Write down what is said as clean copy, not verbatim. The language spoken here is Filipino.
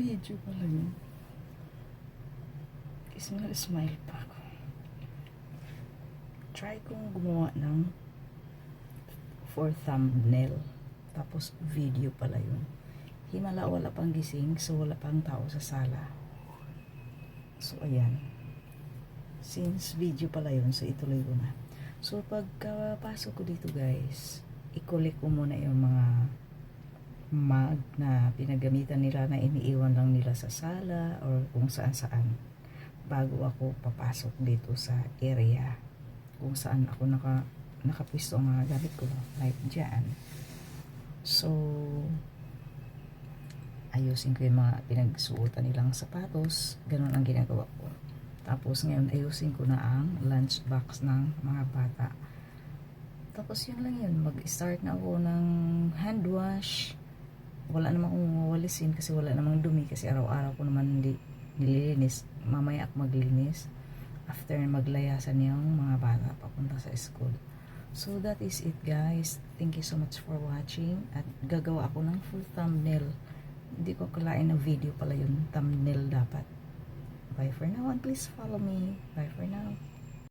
Video pala yun. Smile pa ako. Try kong gumawa ng for thumbnail. Tapos video pala yun. Himala, wala pang gising. So wala pang tao sa sala. So ayan. Since video pala yun, so ituloy ko na. So pagkapasok ko dito guys, i-collect ko muna yung mga mug na pinagamitan nila na iniiwan lang nila sa sala or kung saan saan bago ako papasok dito sa area kung saan ako nakapwisto ang mga gamit ko, like dyan. So ayusin ko yung mga pinagsuotan nilang sapatos, ganun ang ginagawa ko. Tapos ngayon ayusin ko na ang lunch box ng mga bata. Tapos yun lang yun, mag-start na ako ng hand wash. Wala namang walisin kasi wala namang dumi kasi araw-araw ko naman nililinis. Mamaya ako maglilinis after maglayasan yung mga bata papunta sa school. So that is it guys. Thank you so much for watching. At gagawa ako ng full thumbnail. Hindi ko akalain na video pala yun. Thumbnail dapat. Bye for now and please follow me. Bye for now.